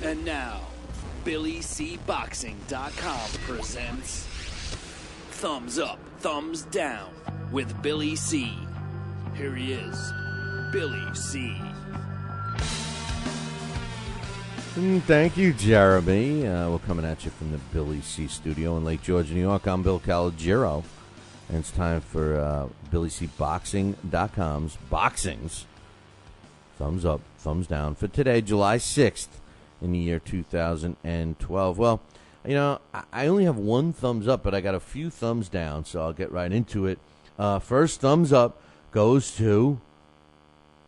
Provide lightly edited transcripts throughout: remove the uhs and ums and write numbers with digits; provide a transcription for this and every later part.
And now, BillyCBoxing.com presents Thumbs Up, Thumbs Down with Billy C. Here he is, Billy C. Thank you, Jeremy. We're coming at you from the Billy C. studio in Lake George, New York. I'm Bill Calogero, and it's time for BillyCBoxing.com's Boxings. Thumbs up, thumbs down for today, July 6th in the year 2012. Well, you know, I only have one thumbs up, but I got a few thumbs down, so I'll get right into it. First thumbs up goes to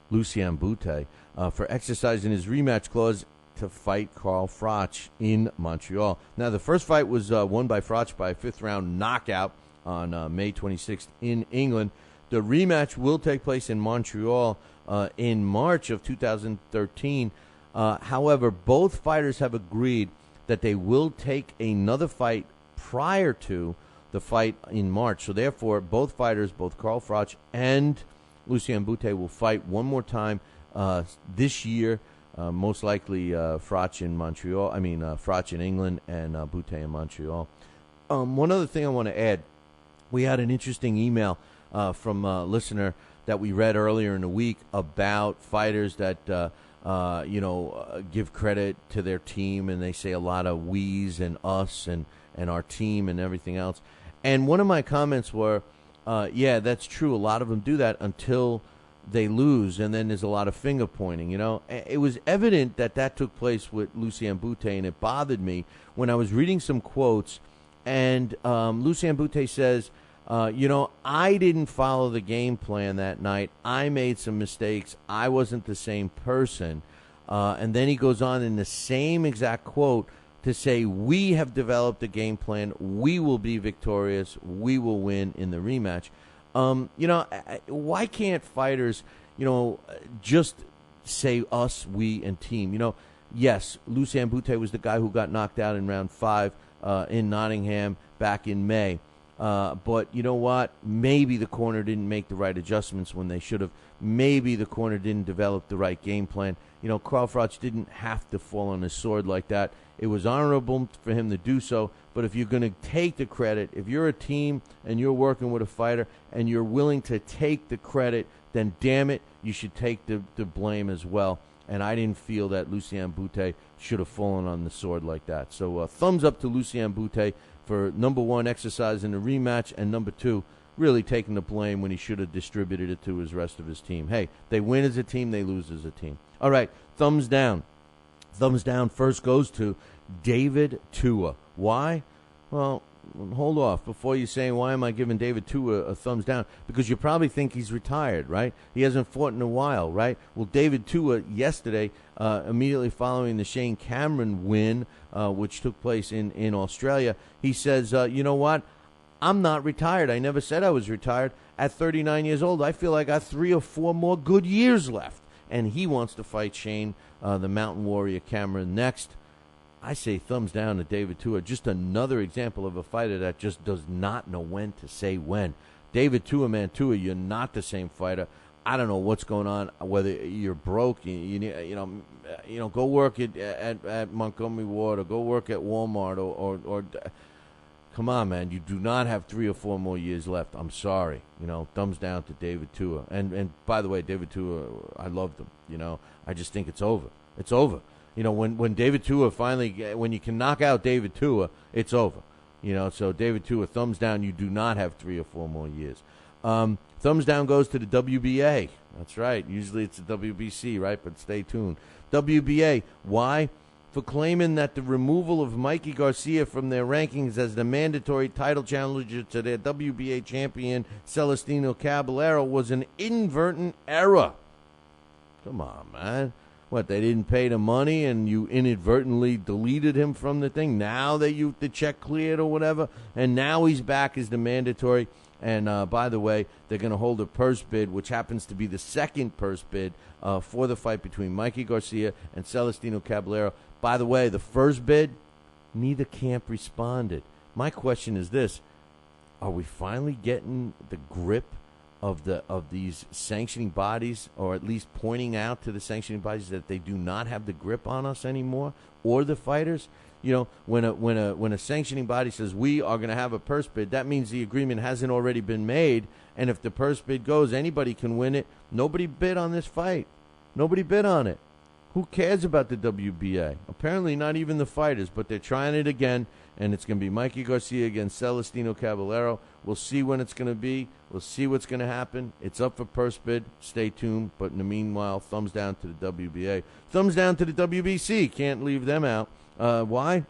Lucian Bute for exercising his rematch clause to fight Carl Froch in Montreal. Now, the first fight was won by Froch by a fifth-round knockout on May 26th in England. The rematch will take place in Montreal in March of 2013. However, both fighters have agreed that they will take another fight prior to the fight in March. So, therefore, both fighters, both Carl Froch and Lucian Bute, will fight one more time this year. Most likely Froch in Montreal. Froch in England and Bute in Montreal. One other thing I want to add. We had an interesting email from a listener that we read earlier in the week about fighters that, give credit to their team, and they say a lot of we's and us and our team and everything else. And one of my comments were, yeah, that's true. A lot of them do that until they lose, and then there's a lot of finger pointing, you know. It was evident that took place with Lucian Bute, and it bothered me when I was reading some quotes, and Lucian Bute says, I didn't follow the game plan that night. I made some mistakes. I wasn't the same person. And then he goes on in the same exact quote to say, we have developed a game plan. We will be victorious. We will win in the rematch. Why can't fighters, just say us, we, and team? Yes, Lucian Bute was the guy who got knocked out in round 5 in Nottingham back in May. But you know what? Maybe the corner didn't make the right adjustments when they should have. Maybe the corner didn't develop the right game plan. Carl Froch didn't have to fall on his sword like that. It was honorable for him to do so. But if you're going to take the credit, if you're a team and you're working with a fighter and you're willing to take the credit, then damn it, you should take the blame as well. And I didn't feel that Lucian Bute should have fallen on the sword like that. So thumbs up to Lucian Bute for, number one, exercising the rematch, and number two, really taking the blame when he should have distributed it to his rest of his team. Hey, they win as a team, they lose as a team. All right, thumbs down. Thumbs down first goes to David Tua. Why? Well, hold off before you saying, why am I giving David Tua a thumbs down? Because you probably think he's retired, right? He hasn't fought in a while, right? Well, David Tua yesterday, immediately following the Shane Cameron win, which took place in Australia, he says, you know what? I'm not retired. I never said I was retired. At 39 years old, I feel I got 3 or 4 more good years left. And he wants to fight Shane, the Mountain Warrior Cameron, next. I say thumbs down to David Tua. Just another example of a fighter that just does not know when to say when. David Tua, you're not the same fighter. I don't know what's going on. Whether you're broke, go work at Montgomery Ward, or go work at Walmart, or come on, man. You do not have 3 or 4 more years left. I'm sorry. Thumbs down to David Tua. And by the way, David Tua, I loved him. I just think it's over. It's over. When David Tua when you can knock out David Tua, it's over. So David Tua, thumbs down. You do not have 3 or 4 more years. Thumbs down goes to the WBA. That's right. Usually it's the WBC, right? But stay tuned. WBA. Why? For claiming that the removal of Mikey Garcia from their rankings as the mandatory title challenger to their WBA champion, Celestino Caballero, was an inadvertent error. Come on, man. What, they didn't pay the money and you inadvertently deleted him from the thing? Now that the check cleared or whatever, and now he's back as the mandatory. And by the way, they're going to hold a purse bid, which happens to be the second purse bid for the fight between Mikey Garcia and Celestino Caballero. By the way, the first bid, neither camp responded. My question is this. Are we finally getting the grip of these sanctioning bodies, or at least pointing out to the sanctioning bodies that they do not have the grip on us anymore, or the fighters. You know, when a sanctioning body says we are going to have a purse bid, that means the agreement hasn't already been made. And if the purse bid goes, anybody can win it. Nobody bid on this fight. Nobody bid on it. Who cares about the WBA? Apparently not even the fighters, but they're trying it again, and it's going to be Mikey Garcia against Celestino Caballero. We'll see when it's going to be. We'll see what's going to happen. It's up for purse bid. Stay tuned. But in the meanwhile, thumbs down to the WBA. Thumbs down to the WBC. Can't leave them out. Why?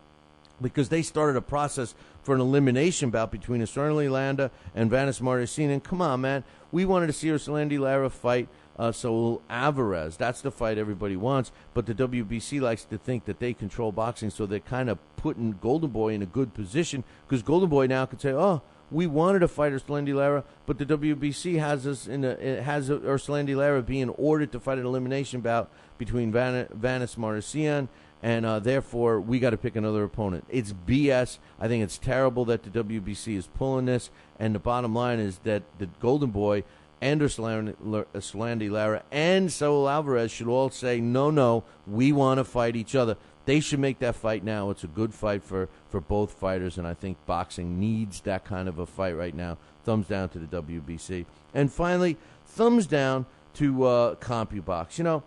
Because they started a process for an elimination bout between Esterly Landa and Vanes Martirosyan. And come on, man. We wanted to see Esterly Lara fight Saul Alvarez. That's the fight everybody wants. But the WBC likes to think that they control boxing, so they're kind of putting Golden Boy in a good position, because Golden Boy now could say, oh, we wanted to fight Esterly Lara, but the WBC has us has Esterly Lara being ordered to fight an elimination bout between Vanes Martirosyan, and therefore we got to pick another opponent. It's BS. I think it's terrible that the WBC is pulling this, and the bottom line is that the Golden Boy and Esterly Lara and Saul Alvarez should all say, no, we want to fight each other. They should make that fight now. It's a good fight for both fighters, and I think boxing needs that kind of a fight right now. Thumbs down to the WBC. And finally, thumbs down to CompuBox. You know,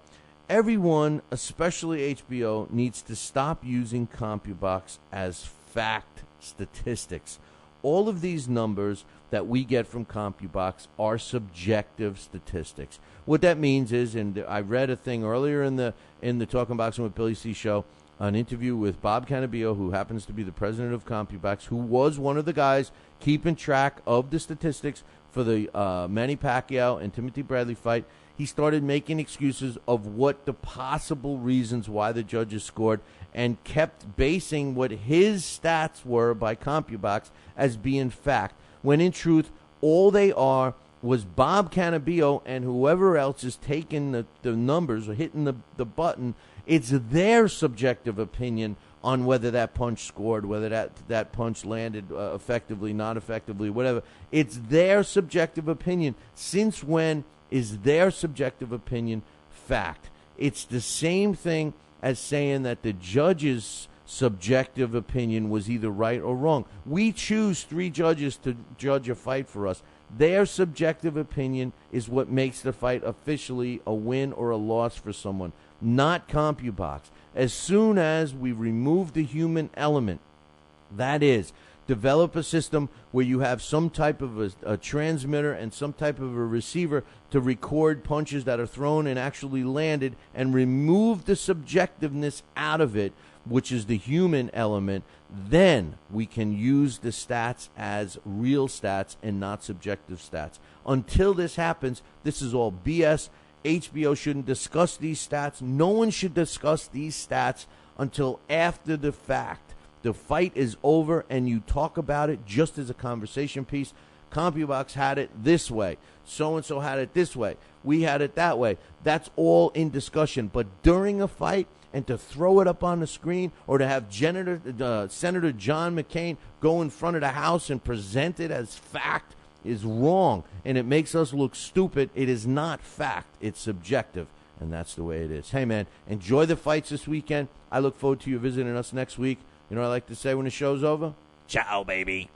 everyone, especially HBO, needs to stop using CompuBox as fact statistics. All of these numbers that we get from CompuBox are subjective statistics. What that means is, and I read a thing earlier in the Talking Boxing with Billy C show, an interview with Bob Cannabio, who happens to be the president of CompuBox, who was one of the guys keeping track of the statistics for the Manny Pacquiao and Timothy Bradley fight. He started making excuses of what the possible reasons why the judges scored, and kept basing what his stats were by CompuBox as being fact, when in truth all they are was Bob Cannabio and whoever else is taking the numbers or hitting the button. It's their subjective opinion on whether that punch scored, whether that punch landed effectively, not effectively, whatever. It's their subjective opinion. Since when is their subjective opinion fact? It's the same thing as saying that the judge's subjective opinion was either right or wrong. We choose 3 judges to judge a fight for us. Their subjective opinion is what makes the fight officially a win or a loss for someone, not CompuBox. As soon as we remove the human element, that is, develop a system where you have some type of a transmitter and some type of a receiver to record punches that are thrown and actually landed, and remove the subjectiveness out of it, which is the human element, then we can use the stats as real stats and not subjective stats. Until this happens, this is all BS. HBO shouldn't discuss these stats. No one should discuss these stats until after the fact. The fight is over and you talk about it just as a conversation piece. CompuBox had it this way. So-and-so had it this way. We had it that way. That's all in discussion. But during a fight, and to throw it up on the screen, or to have Senator John McCain go in front of the House and present it as fact, is wrong. And it makes us look stupid. It is not fact. It's subjective. And that's the way it is. Hey, man, enjoy the fights this weekend. I look forward to you visiting us next week. You know what I like to say when the show's over? Ciao, baby.